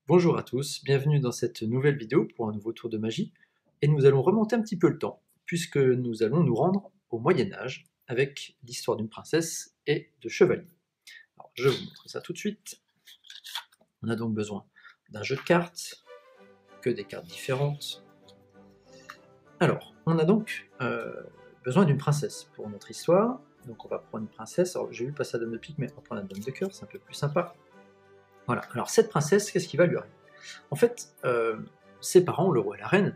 Bonjour à tous, bienvenue dans cette nouvelle vidéo pour un nouveau tour de magie. Et nous allons remonter un petit peu le temps, puisque nous allons nous rendre au Moyen-Âge avec l'histoire d'une princesse et de chevaliers. Alors, je vous montre ça tout de suite. On a donc besoin d'un jeu de cartes, que des cartes différentes. Alors, on a donc besoin d'une princesse pour notre histoire. Donc on va prendre une princesse. Alors j'ai vu passer la dame de pique, mais on va prendre la dame de cœur, c'est un peu plus sympa. Voilà, alors cette princesse, qu'est-ce qui va lui arriver? En fait, ses parents, le roi et la reine,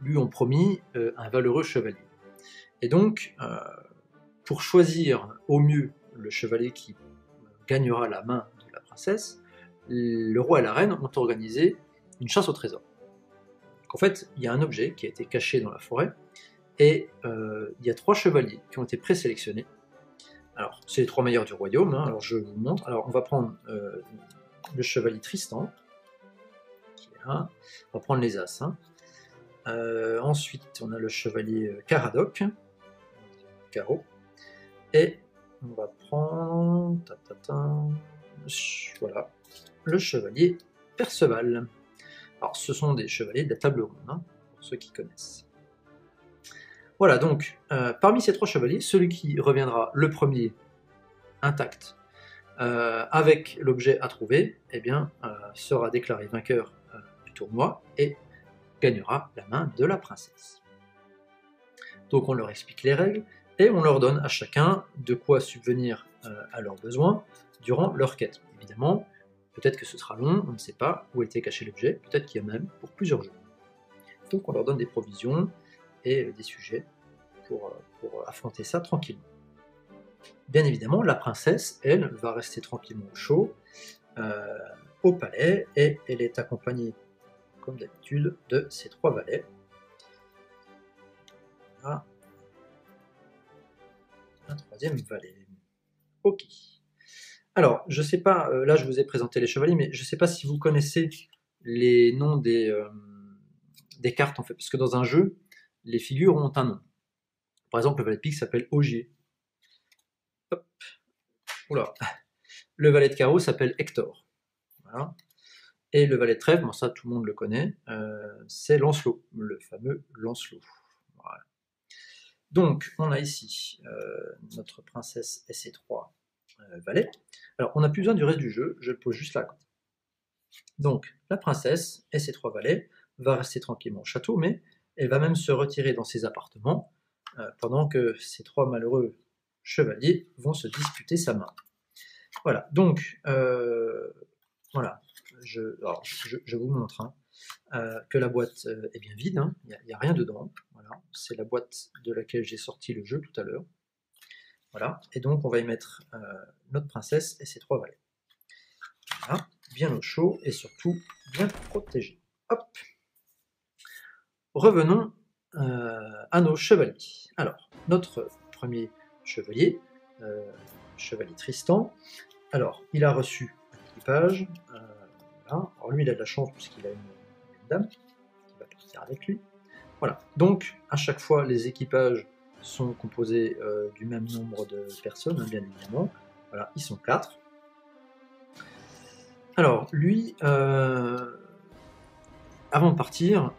lui ont promis un valeureux chevalier. Et donc, pour choisir au mieux le chevalier qui gagnera la main de la princesse, le roi et la reine ont organisé une chasse au trésor. Donc, en fait, il y a un objet qui a été caché dans la forêt, et il y a 3 chevaliers qui ont été présélectionnés. Alors, c'est les 3 meilleurs du royaume, hein, alors je vous montre. Alors, on va prendre le chevalier Tristan, qui est là. On va prendre les As. Hein. Ensuite, on a le chevalier Caradoc, carreau, et on va prendre, voilà, le chevalier Perceval. Alors, ce sont des chevaliers de la table ronde, hein, pour ceux qui connaissent. Voilà, donc, parmi ces 3 chevaliers, celui qui reviendra le premier intact avec l'objet à trouver, eh bien, sera déclaré vainqueur du tournoi et gagnera la main de la princesse. Donc on leur explique les règles et on leur donne à chacun de quoi subvenir à leurs besoins durant leur quête. Évidemment, peut-être que ce sera long, on ne sait pas où était caché l'objet, peut-être qu'il y a même pour plusieurs jours. Donc on leur donne des provisions et des sujets pour affronter ça tranquillement. Bien évidemment, la princesse, elle, va rester tranquillement au chaud, au palais, et elle est accompagnée, comme d'habitude, de ses 3 valets. Voilà. Un 3e valet. Ok. Alors, je sais pas, là je vous ai présenté les chevaliers, mais je sais pas si vous connaissez les noms des cartes, en fait, parce que dans un jeu, les figures ont un nom. Par exemple, le valet de pique s'appelle Ogier. Hop. Oula. Le valet de carreau s'appelle Hector. Voilà. Et le valet de trèfle, bon ça tout le monde le connaît, c'est Lancelot, le fameux Lancelot. Voilà. Donc on a ici notre princesse et ses 3 valets. Alors on n'a plus besoin du reste du jeu, je le pose juste là. Donc la princesse et ses 3 valets va rester tranquillement au château, mais elle va même se retirer dans ses appartements pendant que ces 3 malheureux chevaliers vont se disputer sa main. Voilà, donc voilà, je vous montre que la boîte est bien vide, hein, il n'y a rien dedans. Voilà, c'est la boîte de laquelle j'ai sorti le jeu tout à l'heure. Voilà, et donc on va y mettre notre princesse et ses 3 valets. Voilà, bien au chaud et surtout bien protégé. Hop. Revenons à nos chevaliers. Alors, notre premier chevalier, chevalier Tristan, alors il a reçu un équipage. Voilà. Alors lui, il a de la chance puisqu'il a une dame qui va partir avec lui. Voilà. Donc, à chaque fois, les équipages sont composés du même nombre de personnes, hein, bien évidemment. Voilà, ils sont 4. Alors, lui, avant de partir,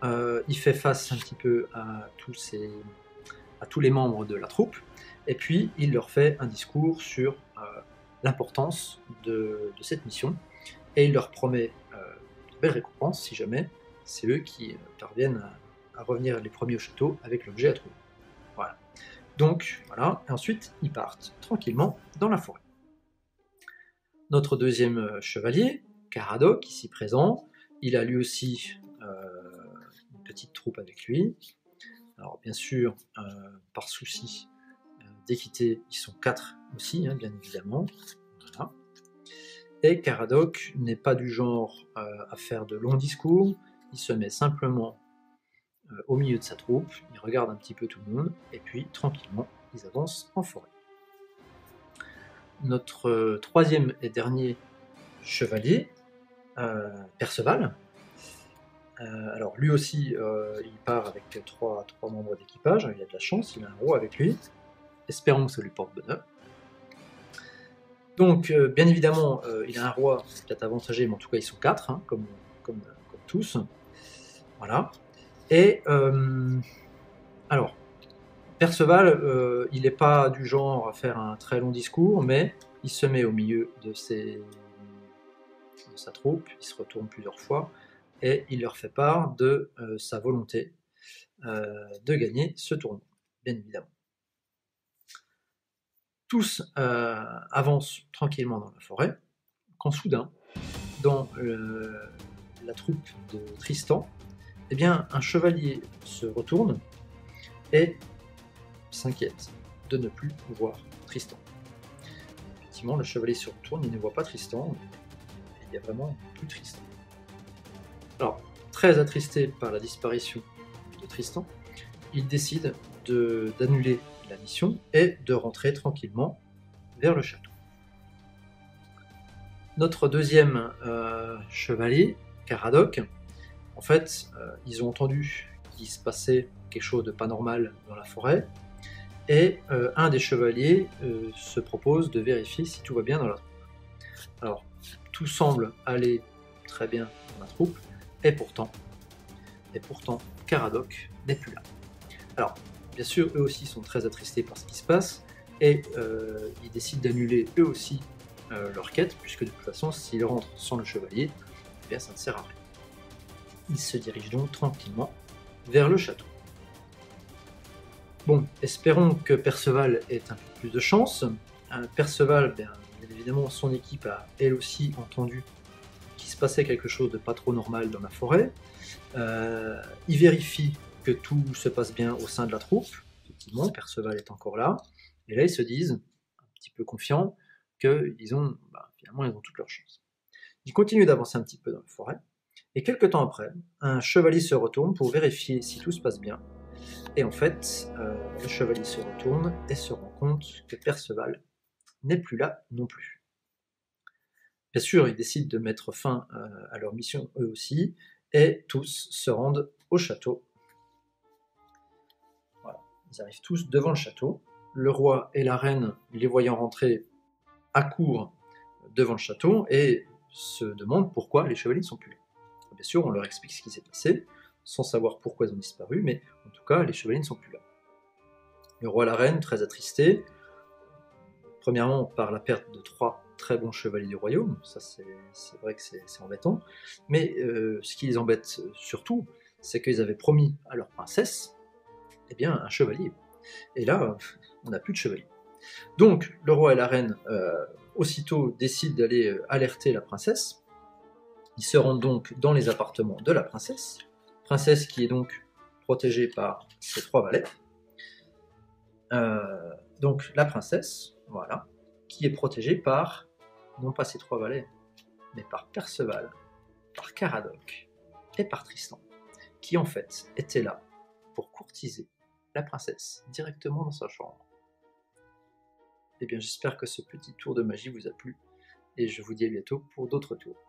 il fait face un petit peu à tous les membres de la troupe, et puis il leur fait un discours sur l'importance de cette mission, et il leur promet de belles récompenses si jamais c'est eux qui parviennent à revenir les premiers au château avec l'objet à trouver. Voilà. Donc voilà, et ensuite ils partent tranquillement dans la forêt. Notre deuxième chevalier, Caradoc, ici présent, il a lui aussi une petite troupe avec lui. Alors bien sûr, par souci d'équité, ils sont 4 aussi, hein, bien évidemment. Voilà. Et Caradoc n'est pas du genre à faire de longs discours, il se met simplement au milieu de sa troupe, il regarde un petit peu tout le monde, et puis tranquillement, ils avancent en forêt. Notre troisième et dernier chevalier, Perceval, alors lui aussi, il part avec 3 membres d'équipage, il a de la chance, il a un roi avec lui, espérons que ça lui porte bonheur. Donc, bien évidemment, il a un roi peut-être avantagé, mais en tout cas ils sont 4, hein, comme comme tous. Voilà. Et alors, Perceval, il n'est pas du genre à faire un très long discours, mais il se met au milieu de sa troupe, il se retourne plusieurs fois, et il leur fait part de sa volonté de gagner ce tournoi, bien évidemment. Tous avancent tranquillement dans la forêt, quand soudain, dans la troupe de Tristan, eh bien, un chevalier se retourne et s'inquiète de ne plus voir Tristan. Effectivement, le chevalier se retourne, il ne voit pas Tristan, et il n'y a vraiment plus Tristan. Alors, très attristé par la disparition de Tristan, il décide d'annuler la mission et de rentrer tranquillement vers le château. Notre deuxième chevalier, Caradoc, en fait, ils ont entendu qu'il se passait quelque chose de pas normal dans la forêt, et un des chevaliers se propose de vérifier si tout va bien dans la troupe. Alors, tout semble aller très bien dans la troupe, et pourtant, Caradoc n'est plus là. Alors, bien sûr, eux aussi sont très attristés par ce qui se passe, et ils décident d'annuler eux aussi leur quête, puisque de toute façon, s'ils rentrent sans le chevalier, eh bien, ça ne sert à rien. Ils se dirigent donc tranquillement vers le château. Bon, espérons que Perceval ait un peu plus de chance. Perceval, bien évidemment, son équipe a elle aussi entendu qu'il se passait quelque chose de pas trop normal dans la forêt. Il vérifie que tout se passe bien au sein de la troupe. Effectivement, Perceval est encore là. Et là, ils se disent, un petit peu confiants, qu'ils finalement, ils ont toutes leurs chances. Ils continuent d'avancer un petit peu dans la forêt. Et quelques temps après, un chevalier se retourne pour vérifier si tout se passe bien. Et en fait, le chevalier se retourne et se rend compte que Perceval n'est plus là non plus. Bien sûr, ils décident de mettre fin à leur mission eux aussi, et tous se rendent au château. Voilà, ils arrivent tous devant le château. Le roi et la reine, les voyant rentrer, accourent devant le château et se demandent pourquoi les chevaliers ne sont plus là. Bien sûr, on leur explique ce qui s'est passé, sans savoir pourquoi ils ont disparu, mais en tout cas, les chevaliers ne sont plus là. Le roi et la reine, très attristés, premièrement par la perte de 3 très bons chevaliers du royaume, ça c'est vrai que c'est embêtant, mais ce qui les embête surtout, c'est qu'ils avaient promis à leur princesse un chevalier. Et là, on n'a plus de chevalier. Donc, le roi et la reine, aussitôt, décident d'aller alerter la princesse. Ils se rendent donc dans les appartements de la princesse qui est donc protégée par ses 3 valets. Donc, la princesse, voilà, qui est protégée par, non pas ses 3 valets, mais par Perceval, par Caradoc et par Tristan, qui en fait étaient là pour courtiser la princesse directement dans sa chambre. Eh bien, j'espère que ce petit tour de magie vous a plu, et je vous dis à bientôt pour d'autres tours.